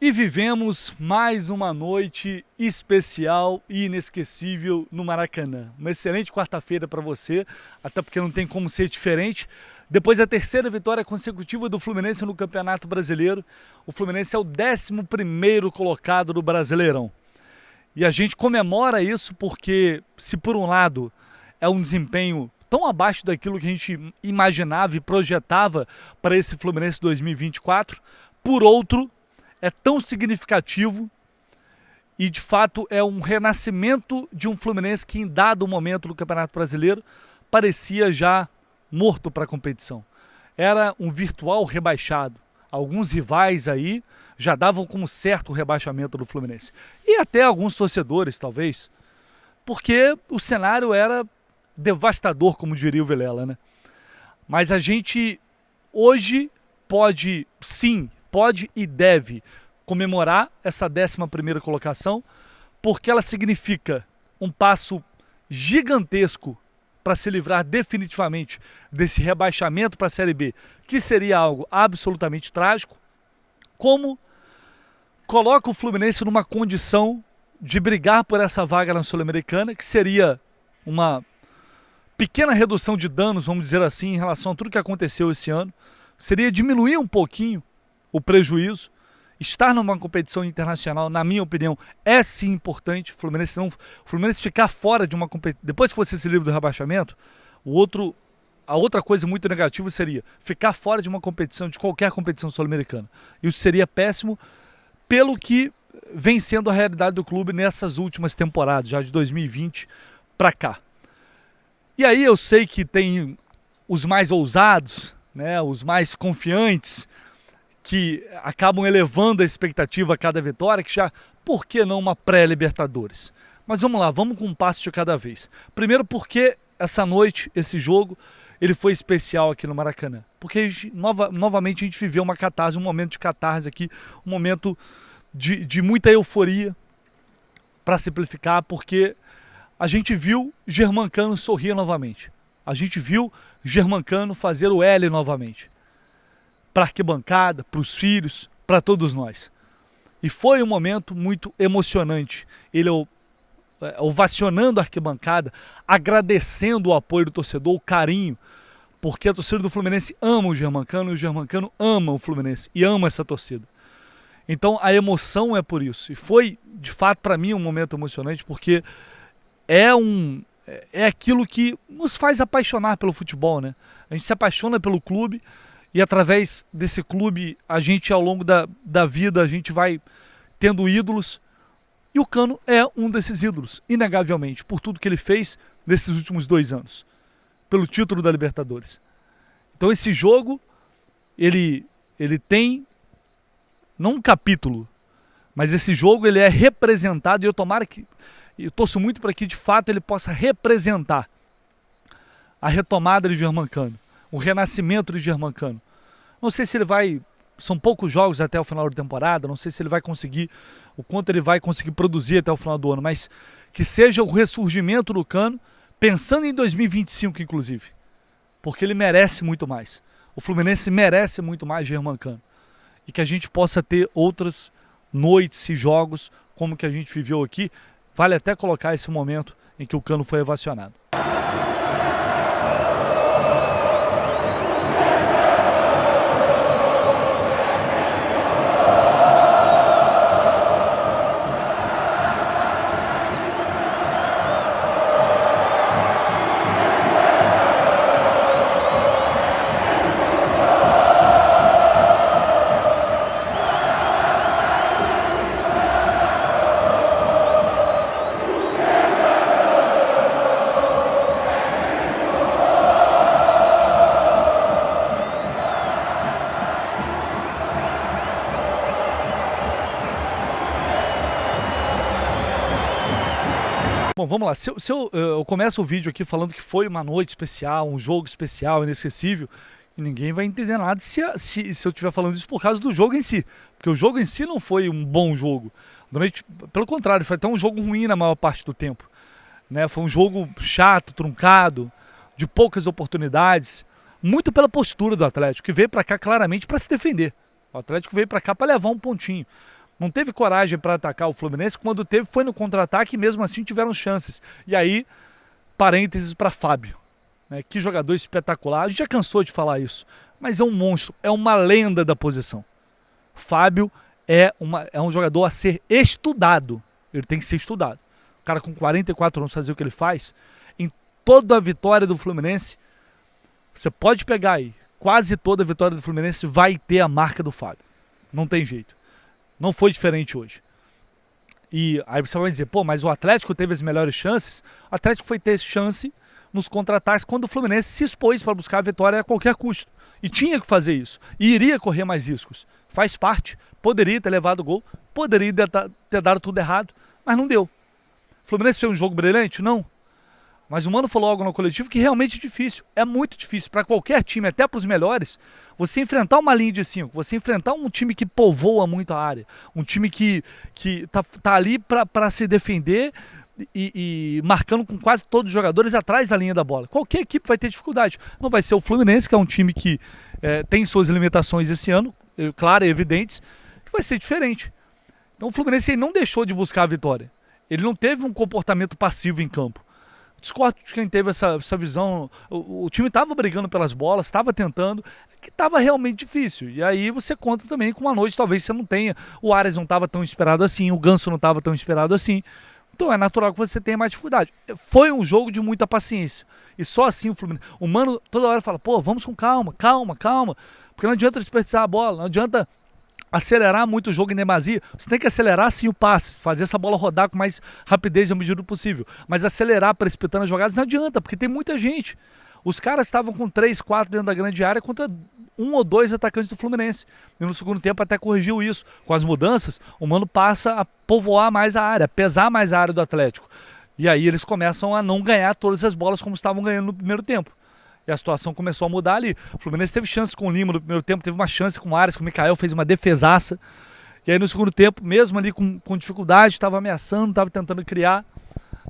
E vivemos mais uma noite especial e inesquecível no Maracanã. Uma excelente quarta-feira para você, até porque não tem como ser diferente. Depois da terceira vitória consecutiva do Fluminense no Campeonato Brasileiro, o Fluminense é o 11º colocado do Brasileirão. E a gente comemora isso porque, se por um lado é um desempenho tão abaixo daquilo que a gente imaginava e projetava para esse Fluminense 2024, por outro, é tão significativo e, de fato, é um renascimento de um Fluminense que, em dado momento do Campeonato Brasileiro, parecia já morto para a competição. Era um virtual rebaixado. Alguns rivais aí já davam como certo o rebaixamento do Fluminense. E até alguns torcedores, talvez, porque o cenário era devastador, como diria o Vilela, né? Mas a gente hoje pode, sim, pode e deve comemorar essa 11ª colocação, porque ela significa um passo gigantesco para se livrar definitivamente desse rebaixamento para a Série B, que seria algo absolutamente trágico, como coloca o Fluminense numa condição de brigar por essa vaga na Sul-Americana, que seria uma pequena redução de danos, vamos dizer assim, em relação a tudo que aconteceu esse ano, seria diminuir um pouquinho o prejuízo. Estar numa competição internacional, na minha opinião, é sim importante. O Fluminense ficar fora de uma competição. Depois que você se livra do rebaixamento, a outra coisa muito negativa seria ficar fora de uma competição, de qualquer competição sul-americana. Isso seria péssimo pelo que vem sendo a realidade do clube nessas últimas temporadas, já de 2020 para cá. E aí eu sei que tem os mais ousados, né, os mais confiantes, que acabam elevando a expectativa a cada vitória, que já, por que não uma pré-Libertadores? Mas vamos lá, vamos com um passo de cada vez. Primeiro, porque essa noite, esse jogo, ele foi especial aqui no Maracanã. Porque novamente a gente viveu uma catarse, um momento de catarse aqui, um momento de muita euforia, para simplificar, porque a gente viu Germancano sorrir novamente. A gente viu Germancano fazer o L novamente. Para a arquibancada, para os filhos, para todos nós. E foi um momento muito emocionante. Ele ovacionando a arquibancada, agradecendo o apoio do torcedor, o carinho, porque a torcida do Fluminense ama o Germancano e o Germancano ama o Fluminense e ama essa torcida. Então a emoção é por isso. E foi, de fato, para mim um momento emocionante, porque é aquilo que nos faz apaixonar pelo futebol, né? A gente se apaixona pelo clube. E através desse clube, a gente, ao longo da vida, a gente vai tendo ídolos. E o Cano é um desses ídolos, inegavelmente, por tudo que ele fez nesses últimos 2 anos. Pelo título da Libertadores. Então esse jogo, ele tem, não um capítulo, mas esse jogo ele é representado, e eu torço muito para que de fato ele possa representar a retomada de Germancano. O renascimento de Germancano. Não sei se ele vai... São poucos jogos até o final da temporada, não sei se ele vai conseguir... O quanto ele vai conseguir produzir até o final do ano, mas que seja o ressurgimento do Cano, pensando em 2025, inclusive. Porque ele merece muito mais. O Fluminense merece muito mais Germancano. E que a gente possa ter outras noites e jogos como que a gente viveu aqui. Vale até colocar esse momento em que o Cano foi ovacionado. Bom, vamos lá. Se eu começo o vídeo aqui falando que foi uma noite especial, um jogo especial, inesquecível, e ninguém vai entender nada se eu estiver falando isso por causa do jogo em si. Porque o jogo em si não foi um bom jogo. Pelo contrário, foi até um jogo ruim na maior parte do tempo. Né? Foi um jogo chato, truncado, de poucas oportunidades, muito pela postura do Atlético, que veio para cá claramente para se defender. O Atlético veio para cá para levar um pontinho. Não teve coragem para atacar o Fluminense, quando teve foi no contra-ataque e mesmo assim tiveram chances. E aí, parênteses para Fábio, né? Que jogador espetacular, a gente já cansou de falar isso, mas é um monstro, é uma lenda da posição. Fábio é um jogador a ser estudado, ele tem que ser estudado. O cara com 44 anos fazer o que ele faz, em toda a vitória do Fluminense, você pode pegar aí, quase toda a vitória do Fluminense vai ter a marca do Fábio. Não tem jeito. Não foi diferente hoje. E aí você vai dizer, pô, mas o Atlético teve as melhores chances. O Atlético foi ter chance nos contra-ataques quando o Fluminense se expôs para buscar a vitória a qualquer custo. E tinha que fazer isso. E iria correr mais riscos. Faz parte. Poderia ter levado o gol. Poderia ter dado tudo errado. Mas não deu. O Fluminense fez um jogo brilhante? Não. Mas o Mano falou algo no coletivo que realmente é difícil. É muito difícil para qualquer time, até para os melhores, você enfrentar uma linha de 5, você enfrentar um time que povoa muito a área, um time que tá ali para se defender e marcando com quase todos os jogadores atrás da linha da bola. Qualquer equipe vai ter dificuldade. Não vai ser o Fluminense, que é um time que tem suas limitações esse ano, claras e evidentes, que vai ser diferente. Então o Fluminense não deixou de buscar a vitória. Ele não teve um comportamento passivo em campo. Discordo de quem teve essa visão. O time estava brigando pelas bolas, estava tentando, que estava realmente difícil. E aí você conta também com uma noite, talvez você não tenha. O Ares não estava tão esperado assim, o Ganso não estava tão esperado assim. Então é natural que você tenha mais dificuldade. Foi um jogo de muita paciência. E só assim o Fluminense. O Mano toda hora fala, pô, vamos com calma, calma, calma. Porque não adianta desperdiçar a bola, não adianta acelerar muito o jogo em demasia. Você tem que acelerar sim o passe, fazer essa bola rodar com mais rapidez à medida do possível. Mas acelerar precipitando as jogadas não adianta, porque tem muita gente. Os caras estavam com 3, 4 dentro da grande área contra 1 ou 2 atacantes do Fluminense. E no segundo tempo até corrigiu isso. Com as mudanças, o Mano passa a povoar mais a área, a pesar mais a área do Atlético. E aí eles começam a não ganhar todas as bolas como estavam ganhando no primeiro tempo. E a situação começou a mudar ali. O Fluminense teve chances com o Lima no primeiro tempo, teve uma chance com o Ares, com o Mikael, fez uma defesaça. E aí no segundo tempo, mesmo ali com dificuldade, estava ameaçando, estava tentando criar.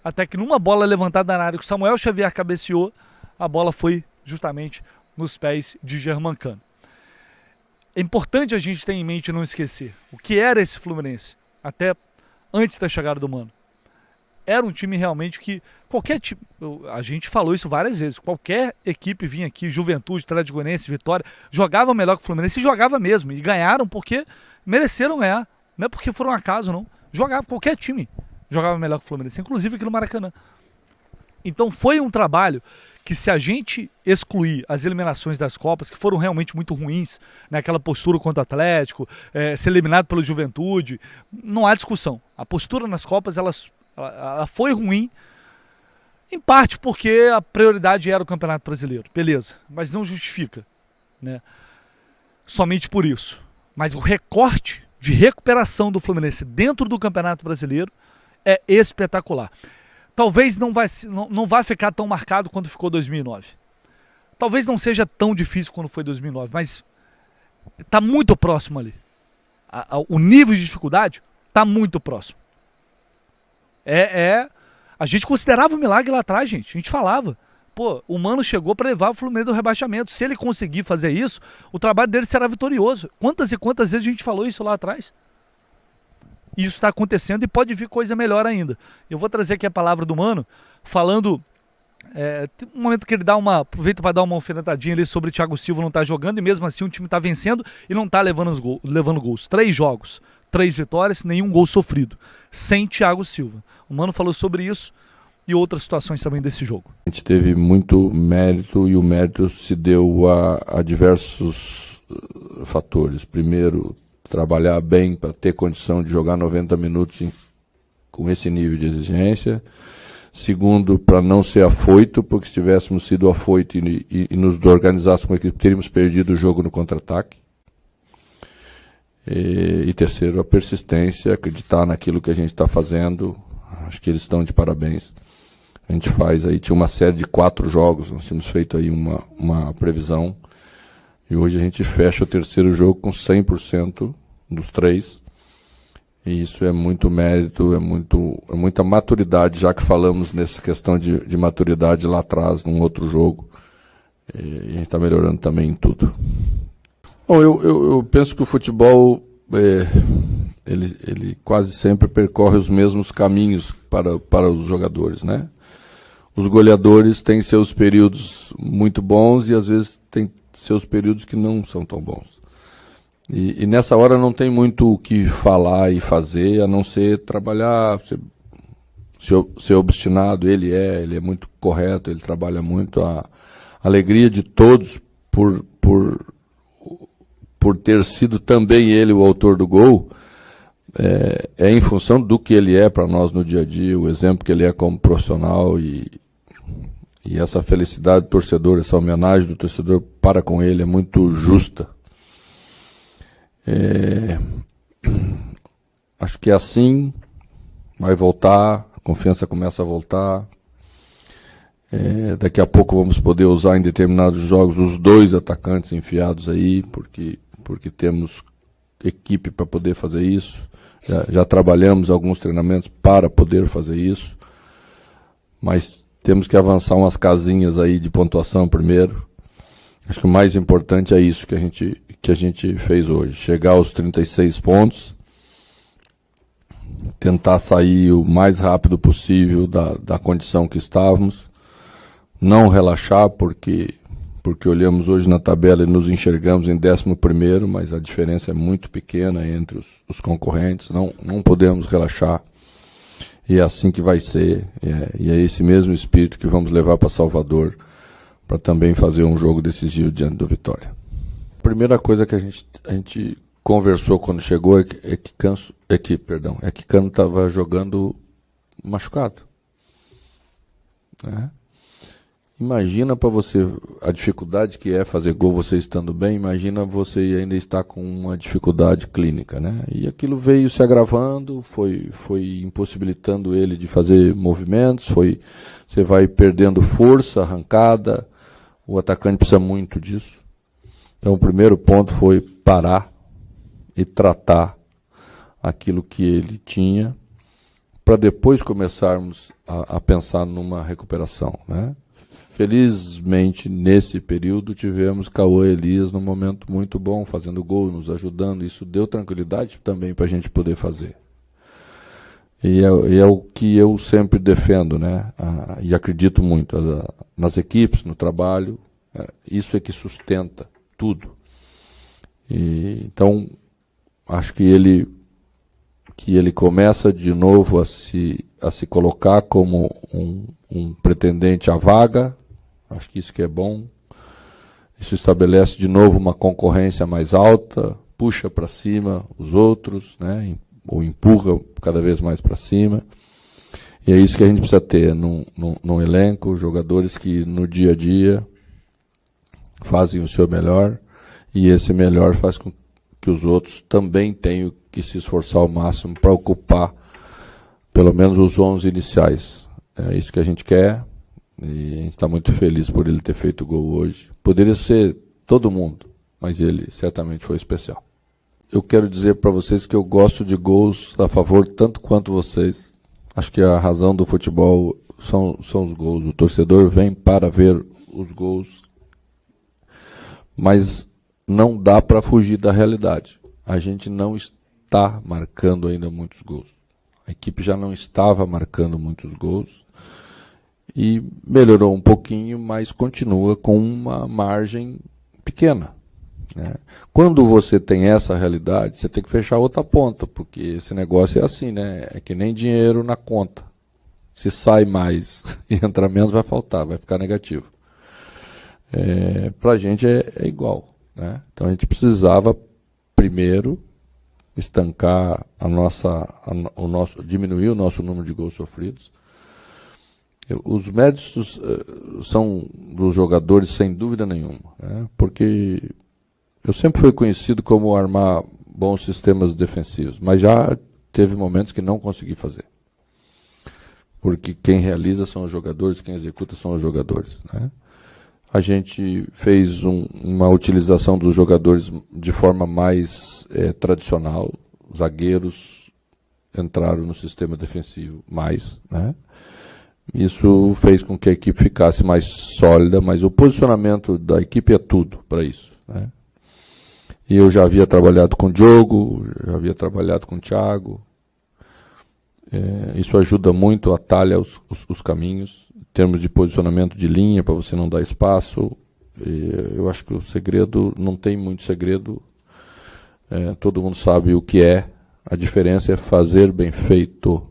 Até que numa bola levantada na área que o Samuel Xavier cabeceou, a bola foi justamente nos pés de Germancano. É importante a gente ter em mente e não esquecer o que era esse Fluminense, até antes da chegada do Mano. Era um time realmente que qualquer time, a gente falou isso várias vezes, qualquer equipe vinha aqui, Juventude, Atlético Goianiense, Vitória, jogava melhor que o Fluminense e jogava mesmo, e ganharam porque mereceram ganhar, não é porque foram um acaso não, jogava, qualquer time jogava melhor que o Fluminense, inclusive aqui no Maracanã. Então foi um trabalho que, se a gente excluir as eliminações das Copas, que foram realmente muito ruins, né, aquela postura contra o Atlético, ser eliminado pelo Juventude, não há discussão. A postura nas Copas, ela foi ruim, em parte porque a prioridade era o Campeonato Brasileiro, beleza, mas não justifica, né, somente por isso. Mas o recorte de recuperação do Fluminense dentro do Campeonato Brasileiro é espetacular. Talvez não vai ficar tão marcado quanto ficou 2009. Talvez não seja tão difícil quando foi 2009, mas está muito próximo ali. O nível de dificuldade está muito próximo. A gente considerava um milagre lá atrás, gente. A gente falava. Pô, o Mano chegou para levar o Fluminense do rebaixamento. Se ele conseguir fazer isso, o trabalho dele será vitorioso. Quantas e quantas vezes a gente falou isso lá atrás? E isso está acontecendo e pode vir coisa melhor ainda. Eu vou trazer aqui a palavra do Mano, falando, um momento que ele aproveita para dar uma alfinetadinha ali sobre o Thiago Silva não estar jogando, e mesmo assim o time está vencendo e não está levando gols. 3 jogos, 3 vitórias, nenhum gol sofrido, sem Thiago Silva. O Mano falou sobre isso e outras situações também desse jogo. A gente teve muito mérito e o mérito se deu a diversos fatores. Primeiro, trabalhar bem para ter condição de jogar 90 minutos com esse nível de exigência. Segundo, para não ser afoito, porque se tivéssemos sido afoito e nos organizássemos com a equipe, teríamos perdido o jogo no contra-ataque. E terceiro, a persistência, acreditar naquilo que a gente está fazendo. Acho que eles estão de parabéns. A gente faz aí, tinha uma série de 4 jogos, nós tínhamos feito aí uma previsão. E hoje a gente fecha o terceiro jogo com 100% dos 3. E isso é muito mérito, é muita maturidade, já que falamos nessa questão de maturidade lá atrás, num outro jogo. E a gente está melhorando também em tudo. Bom, eu penso que o futebol ele quase sempre percorre os mesmos caminhos para os jogadores, né? Os goleadores têm seus períodos muito bons e às vezes tem seus períodos que não são tão bons. E nessa hora não tem muito o que falar e fazer, a não ser trabalhar, ser obstinado. Ele é muito correto, ele trabalha muito. A alegria de todos por ter sido também ele o autor do gol, é em função do que ele é para nós no dia a dia, o exemplo que ele é como profissional e essa felicidade do torcedor, essa homenagem do torcedor para com ele é muito justa. Acho que assim vai voltar, a confiança começa a voltar. Daqui a pouco vamos poder usar em determinados jogos os 2 atacantes enfiados aí, porque temos equipe para poder fazer isso. Já trabalhamos alguns treinamentos para poder fazer isso, mas temos que avançar umas casinhas aí de pontuação primeiro. Acho que o mais importante é isso que a gente fez hoje, chegar aos 36 pontos, tentar sair o mais rápido possível da condição que estávamos, não relaxar porque olhamos hoje na tabela e nos enxergamos em 11º, mas a diferença é muito pequena entre os concorrentes, não podemos relaxar, e é assim que vai ser, e é esse mesmo espírito que vamos levar para Salvador, para também fazer um jogo decisivo diante do Vitória. A primeira coisa que a gente conversou quando chegou é que Cano estava jogando machucado, né? Imagina para você a dificuldade que é fazer gol você estando bem, imagina você ainda estar com uma dificuldade clínica, né? E aquilo veio se agravando, foi impossibilitando ele de fazer movimentos, você vai perdendo força, arrancada, o atacante precisa muito disso. Então o primeiro ponto foi parar e tratar aquilo que ele tinha, para depois começarmos a pensar numa recuperação, né? Felizmente, nesse período, tivemos Cauã Elias num momento muito bom, fazendo gol, nos ajudando. Isso deu tranquilidade também para a gente poder fazer. E é o que eu sempre defendo, né? E acredito muito nas equipes, no trabalho. Isso é que sustenta tudo. Então, acho que ele começa de novo a se colocar como um pretendente à vaga. Acho que isso que é bom. Isso estabelece de novo uma concorrência mais alta, puxa para cima os outros, né? Ou empurra cada vez mais para cima. E é isso que a gente precisa ter num elenco, jogadores que no dia a dia fazem o seu melhor, e esse melhor faz com que os outros também tenham que se esforçar ao máximo para ocupar pelo menos os 11 iniciais. É isso que a gente quer, e a gente está muito feliz por ele ter feito o gol hoje. Poderia ser todo mundo, mas ele certamente foi especial. Eu quero dizer para vocês que eu gosto de gols a favor tanto quanto vocês. Acho que a razão do futebol são os gols. O torcedor vem para ver os gols, mas não dá para fugir da realidade. A gente não está marcando ainda muitos gols. A equipe já não estava marcando muitos gols e melhorou um pouquinho, mas continua com uma margem pequena, né? Quando você tem essa realidade, você tem que fechar outra ponta, porque esse negócio é assim, né? É que nem dinheiro na conta. Se sai mais e entra menos, vai faltar, vai ficar negativo. Para a gente é igual, né? Então a gente precisava primeiro estancar diminuir o nosso número de gols sofridos. Os méritos são dos jogadores, sem dúvida nenhuma, né? Porque eu sempre fui conhecido como armar bons sistemas defensivos, mas já teve momentos que não consegui fazer. Porque quem realiza são os jogadores, quem executa são os jogadores, né? A gente fez uma utilização dos jogadores de forma mais tradicional. Os zagueiros entraram no sistema defensivo mais, né? Isso fez com que a equipe ficasse mais sólida, mas o posicionamento da equipe é tudo para isso, né? E eu já havia trabalhado com o Diogo, já havia trabalhado com o Thiago. Isso ajuda muito, atalha os caminhos, em termos de posicionamento de linha, para você não dar espaço. Eu acho que o segredo, não tem muito segredo, todo mundo sabe o que é, a diferença é fazer bem feito.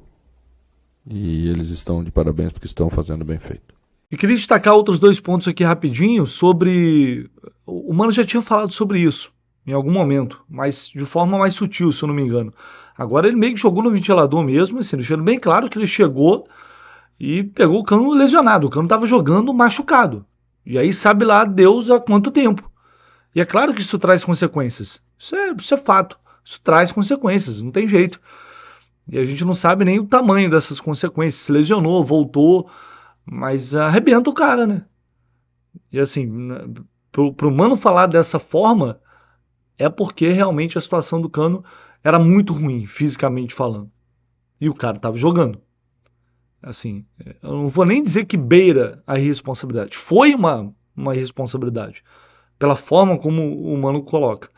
E eles estão de parabéns porque estão fazendo bem feito. Eu queria destacar outros 2 pontos aqui rapidinho sobre... O Mano já tinha falado sobre isso em algum momento, mas de forma mais sutil, se eu não me engano. Agora ele meio que jogou no ventilador mesmo, assim, deixando bem claro que ele chegou e pegou o Cano lesionado. O Cano estava jogando machucado. E aí sabe lá Deus há quanto tempo. E é claro que isso traz consequências. Isso é fato. Isso traz consequências, não tem jeito. E a gente não sabe nem o tamanho dessas consequências. Se lesionou, voltou, mas arrebenta o cara, né? E assim, pro Mano falar dessa forma, é porque realmente a situação do Cano era muito ruim, fisicamente falando. E o cara tava jogando. Assim, eu não vou nem dizer que beira a irresponsabilidade. Foi uma irresponsabilidade, pela forma como o Mano coloca.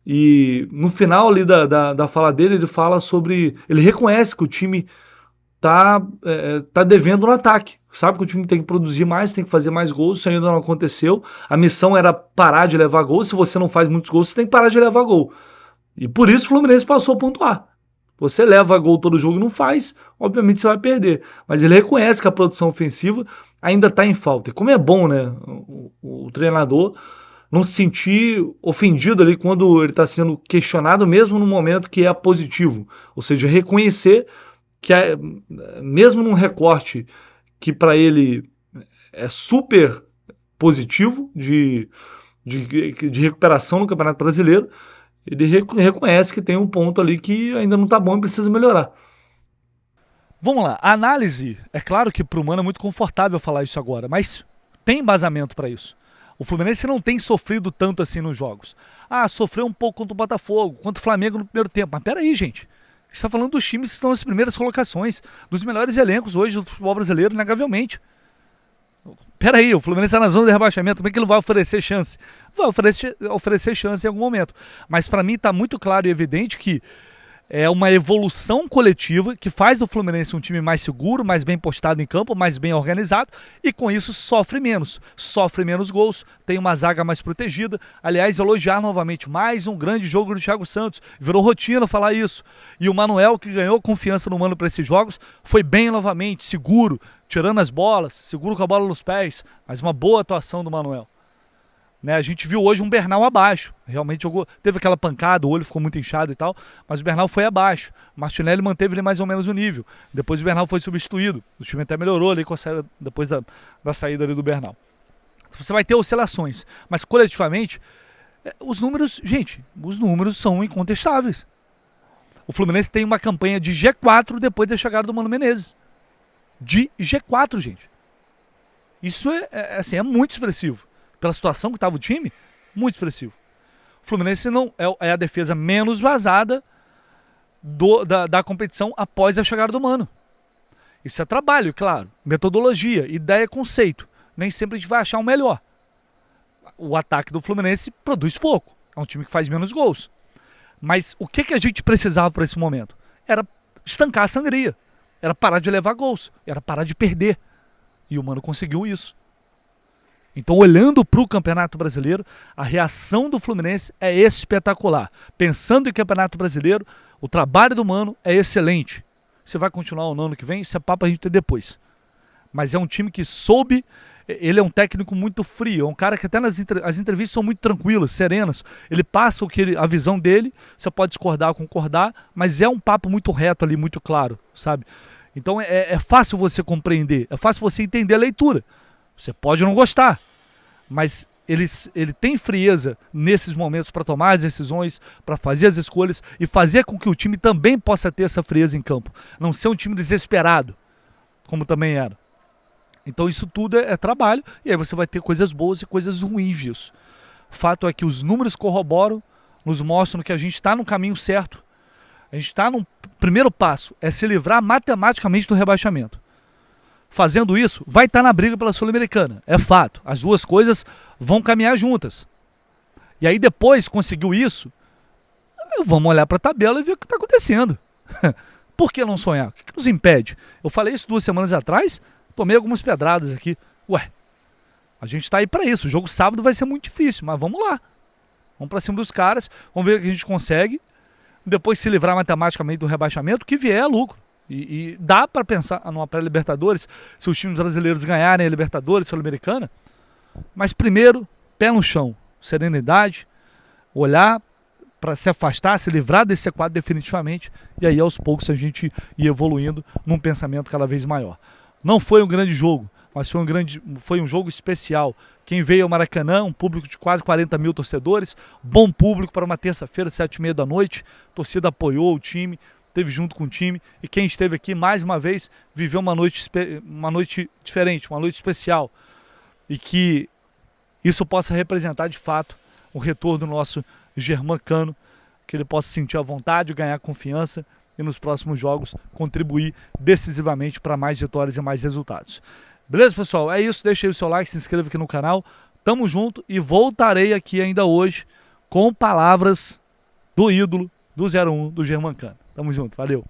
E no final ali da fala dele, ele fala sobre... Ele reconhece que o time tá devendo no ataque. Sabe que o time tem que produzir mais, tem que fazer mais gols, isso ainda não aconteceu. A missão era parar de levar gol. Se você não faz muitos gols, você tem que parar de levar gol. E por isso o Fluminense passou a pontuar. Você leva gol todo jogo e não faz, obviamente você vai perder. Mas ele reconhece que a produção ofensiva ainda está em falta. E como é bom, né, o treinador não se sentir ofendido ali quando ele está sendo questionado, mesmo no momento que é positivo. Ou seja, reconhecer que mesmo num recorte que para ele é super positivo de recuperação no Campeonato Brasileiro, ele reconhece que tem um ponto ali que ainda não está bom e precisa melhorar. Vamos lá, a análise, é claro que para o Mano é muito confortável falar isso agora, mas tem embasamento para isso. O Fluminense não tem sofrido tanto assim nos jogos. Sofreu um pouco contra o Botafogo, contra o Flamengo no primeiro tempo. Mas peraí, gente. A gente está falando dos times que estão nas primeiras colocações, dos melhores elencos hoje do futebol brasileiro, inegavelmente. Peraí, o Fluminense está na zona de rebaixamento, como é que ele vai oferecer chance? Vai oferecer chance em algum momento. Mas para mim está muito claro e evidente que é uma evolução coletiva que faz do Fluminense um time mais seguro, mais bem postado em campo, mais bem organizado e com isso sofre menos gols, tem uma zaga mais protegida. Aliás, elogiar novamente mais um grande jogo do Thiago Santos, virou rotina falar isso. E o Manuel, que ganhou confiança no Mano para esses jogos, foi bem novamente, seguro, tirando as bolas, seguro com a bola nos pés, mas uma boa atuação do Manuel. A gente viu hoje um Bernal abaixo, realmente jogou, teve aquela pancada, o olho ficou muito inchado e tal, mas o Bernal foi abaixo. O Martinelli manteve ele mais ou menos o nível. Depois o Bernal foi substituído, o time até melhorou ali depois da saída ali do Bernal. Você vai ter oscilações, mas coletivamente, os números são incontestáveis. O Fluminense tem uma campanha de G4 depois da chegada do Mano Menezes. De G4, gente. Isso é muito expressivo. Pela situação que estava o time, muito expressivo. O Fluminense não é a defesa menos vazada da competição após a chegada do Mano. Isso é trabalho, claro. Metodologia, ideia, conceito. Nem sempre a gente vai achar o melhor. O ataque do Fluminense produz pouco. É um time que faz menos gols. Mas o que a gente precisava para esse momento? Era estancar a sangria. Era parar de levar gols. Era parar de perder. E o Mano conseguiu isso. Então, olhando para o Campeonato Brasileiro, a reação do Fluminense é espetacular. Pensando em Campeonato Brasileiro, o trabalho do Mano é excelente. Você vai continuar ou não no que vem, isso é papo a gente ter depois. Mas é um time que soube, ele é um técnico muito frio, é um cara que até as entrevistas são muito tranquilas, serenas. Ele passa a visão dele, você pode discordar ou concordar, mas é um papo muito reto ali, muito claro, sabe? Então é fácil você compreender, é fácil você entender a leitura. Você pode não gostar, mas ele tem frieza nesses momentos para tomar as decisões, para fazer as escolhas e fazer com que o time também possa ter essa frieza em campo. Não ser um time desesperado, como também era. Então isso tudo é trabalho e aí você vai ter coisas boas e coisas ruins disso. O fato é que os números corroboram, nos mostram que a gente está no caminho certo. A gente está no primeiro passo, é se livrar matematicamente do rebaixamento. Fazendo isso, vai estar na briga pela Sul-Americana. É fato. As duas coisas vão caminhar juntas. E aí depois conseguiu isso, vamos olhar para a tabela e ver o que está acontecendo. Por que não sonhar? O que nos impede? Eu falei isso 2 semanas atrás, tomei algumas pedradas aqui. Ué, a gente está aí para isso. O jogo sábado vai ser muito difícil, mas vamos lá. Vamos para cima dos caras, vamos ver o que a gente consegue. Depois se livrar matematicamente do rebaixamento, que vier é lucro. E dá para pensar numa pré-Libertadores, se os times brasileiros ganharem a Libertadores, Sul-Americana. Mas primeiro, pé no chão, serenidade, olhar para se afastar, se livrar desse C4 definitivamente, e aí aos poucos a gente ir evoluindo num pensamento cada vez maior. Não foi um grande jogo, mas foi um jogo especial. Quem veio ao Maracanã, um público de quase 40 mil torcedores, bom público para uma terça-feira, 7h30 da noite, a torcida apoiou o time, esteve junto com o time, e quem esteve aqui, mais uma vez, viveu uma noite diferente, uma noite especial, e que isso possa representar de fato o retorno do nosso Germancano, que ele possa sentir a vontade, ganhar confiança e nos próximos jogos contribuir decisivamente para mais vitórias e mais resultados. Beleza, pessoal? É isso, deixa aí o seu like, se inscreva aqui no canal, tamo junto e voltarei aqui ainda hoje com palavras do ídolo do 01 do Germancano. Tamo junto, valeu!